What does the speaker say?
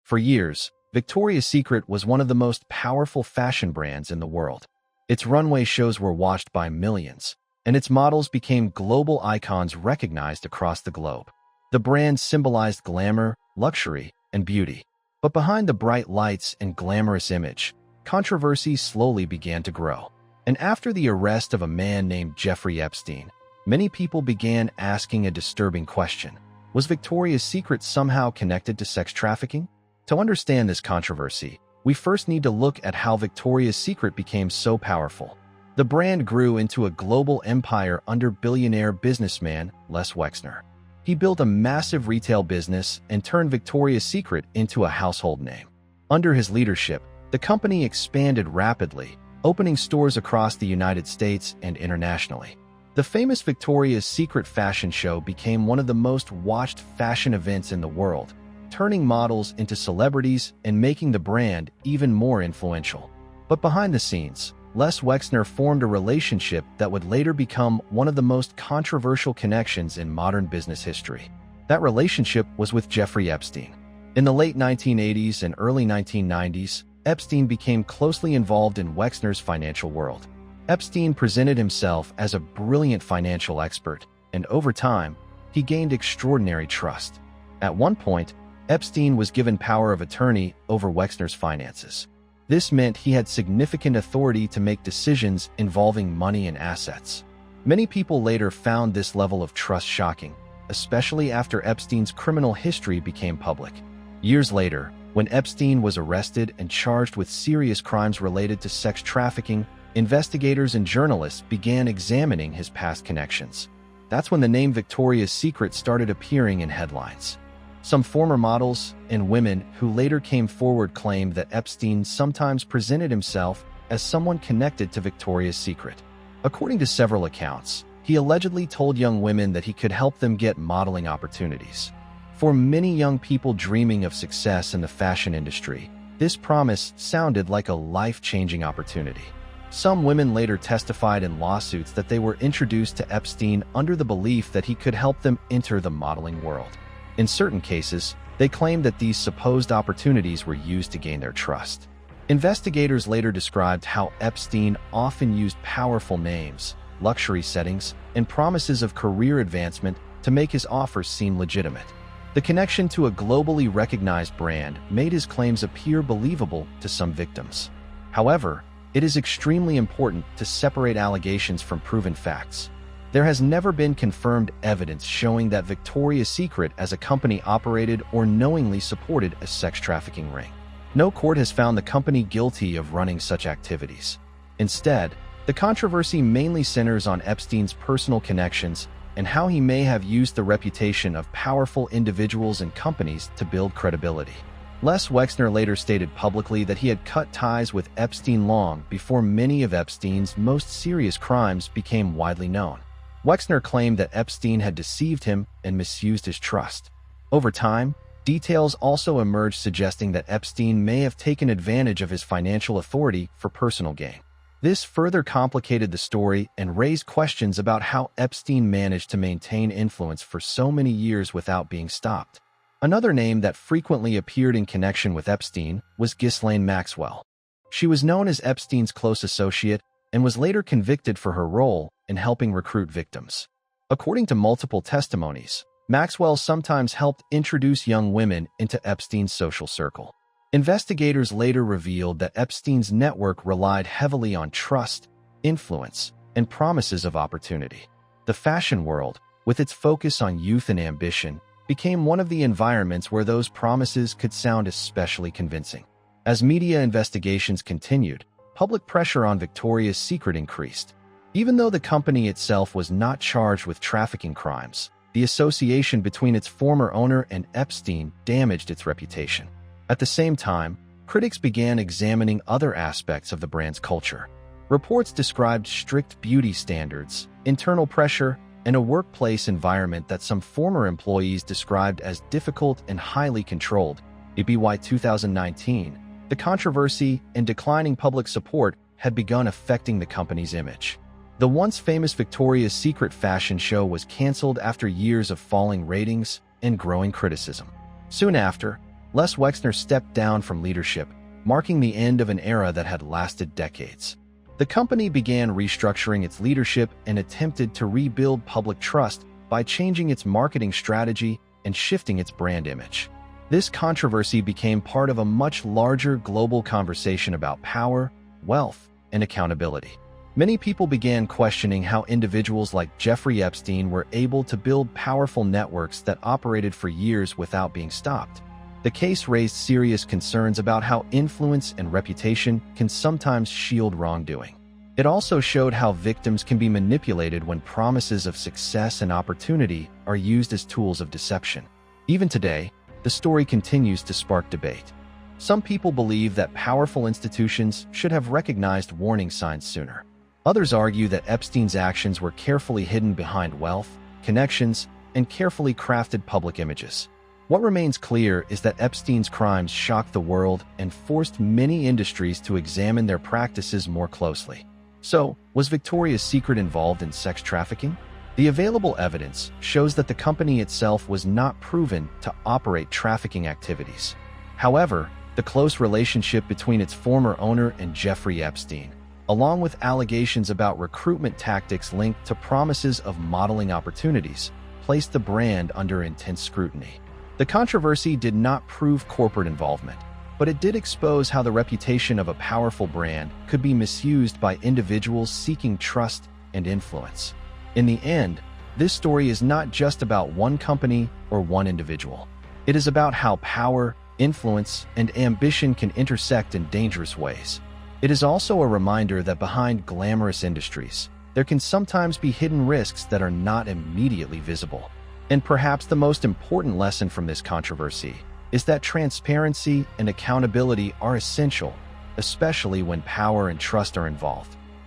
For years, Victoria's Secret was one of the most powerful fashion brands in the world. Its runway shows were watched by millions, and its models became global icons recognized across the globe. The brand symbolized glamour, luxury, and beauty. But behind the bright lights and glamorous image, controversy slowly began to grow. And after the arrest of a man named Jeffrey Epstein, many people began asking a disturbing question. Was Victoria's Secret somehow connected to sex trafficking? To understand this controversy, we first need to look at how Victoria's Secret became so powerful. The brand grew into a global empire under billionaire businessman Les Wexner. He built a massive retail business and turned Victoria's Secret into a household name. Under his leadership, the company expanded rapidly, opening stores across the United States and internationally. The famous Victoria's Secret fashion show became one of the most watched fashion events in the world, turning models into celebrities and making the brand even more influential. But behind the scenes, Les Wexner formed a relationship that would later become one of the most controversial connections in modern business history. That relationship was with Jeffrey Epstein. In the late 1980s and early 1990s, Epstein became closely involved in Wexner's financial world. Epstein presented himself as a brilliant financial expert, and over time, he gained extraordinary trust. At one point, Epstein was given power of attorney over Wexner's finances. This meant he had significant authority to make decisions involving money and assets. Many people later found this level of trust shocking, especially after Epstein's criminal history became public. Years later, when Epstein was arrested and charged with serious crimes related to sex trafficking, investigators and journalists began examining his past connections. That's when the name Victoria's Secret started appearing in headlines. Some former models and women who later came forward claimed that Epstein sometimes presented himself as someone connected to Victoria's Secret. According to several accounts, he allegedly told young women that he could help them get modeling opportunities. For many young people dreaming of success in the fashion industry, this promise sounded like a life-changing opportunity. Some women later testified in lawsuits that they were introduced to Epstein under the belief that he could help them enter the modeling world. In certain cases, they claimed that these supposed opportunities were used to gain their trust. Investigators later described how Epstein often used powerful names, luxury settings, and promises of career advancement to make his offers seem legitimate. The connection to a globally recognized brand made his claims appear believable to some victims. However, it is extremely important to separate allegations from proven facts. There has never been confirmed evidence showing that Victoria's Secret as a company operated or knowingly supported a sex trafficking ring. No court has found the company guilty of running such activities. Instead, the controversy mainly centers on Epstein's personal connections and how he may have used the reputation of powerful individuals and companies to build credibility. Les Wexner later stated publicly that he had cut ties with Epstein long before many of Epstein's most serious crimes became widely known. Wexner claimed that Epstein had deceived him and misused his trust. Over time, details also emerged suggesting that Epstein may have taken advantage of his financial authority for personal gain. This further complicated the story and raised questions about how Epstein managed to maintain influence for so many years without being stopped. Another name that frequently appeared in connection with Epstein was Ghislaine Maxwell. She was known as Epstein's close associate and was later convicted for her role in helping recruit victims. According to multiple testimonies, Maxwell sometimes helped introduce young women into Epstein's social circle. Investigators later revealed that Epstein's network relied heavily on trust, influence, and promises of opportunity. The fashion world, with its focus on youth and ambition, became one of the environments where those promises could sound especially convincing. As media investigations continued, public pressure on Victoria's Secret increased. Even though the company itself was not charged with trafficking crimes, the association between its former owner and Epstein damaged its reputation. At the same time, critics began examining other aspects of the brand's culture. Reports described strict beauty standards, internal pressure, and a workplace environment that some former employees described as difficult and highly controlled. By 2019, the controversy and declining public support had begun affecting the company's image. The once famous Victoria's Secret fashion show was canceled after years of falling ratings and growing criticism. Soon after, Les Wexner stepped down from leadership, marking the end of an era that had lasted decades. The company began restructuring its leadership and attempted to rebuild public trust by changing its marketing strategy and shifting its brand image. This controversy became part of a much larger global conversation about power, wealth, and accountability. Many people began questioning how individuals like Jeffrey Epstein were able to build powerful networks that operated for years without being stopped. The case raised serious concerns about how influence and reputation can sometimes shield wrongdoing. It also showed how victims can be manipulated when promises of success and opportunity are used as tools of deception. Even today, the story continues to spark debate. Some people believe that powerful institutions should have recognized warning signs sooner. Others argue that Epstein's actions were carefully hidden behind wealth, connections, and carefully crafted public images. What remains clear is that Epstein's crimes shocked the world and forced many industries to examine their practices more closely. So, was Victoria's Secret involved in sex trafficking? The available evidence shows that the company itself was not proven to operate trafficking activities. However, the close relationship between its former owner and Jeffrey Epstein, along with allegations about recruitment tactics linked to promises of modeling opportunities, placed the brand under intense scrutiny. The controversy did not prove corporate involvement, but it did expose how the reputation of a powerful brand could be misused by individuals seeking trust and influence. In the end, this story is not just about one company or one individual. It is about how power, influence, and ambition can intersect in dangerous ways. It is also a reminder that behind glamorous industries, there can sometimes be hidden risks that are not immediately visible. And perhaps the most important lesson from this controversy is that transparency and accountability are essential, especially when power and trust are involved.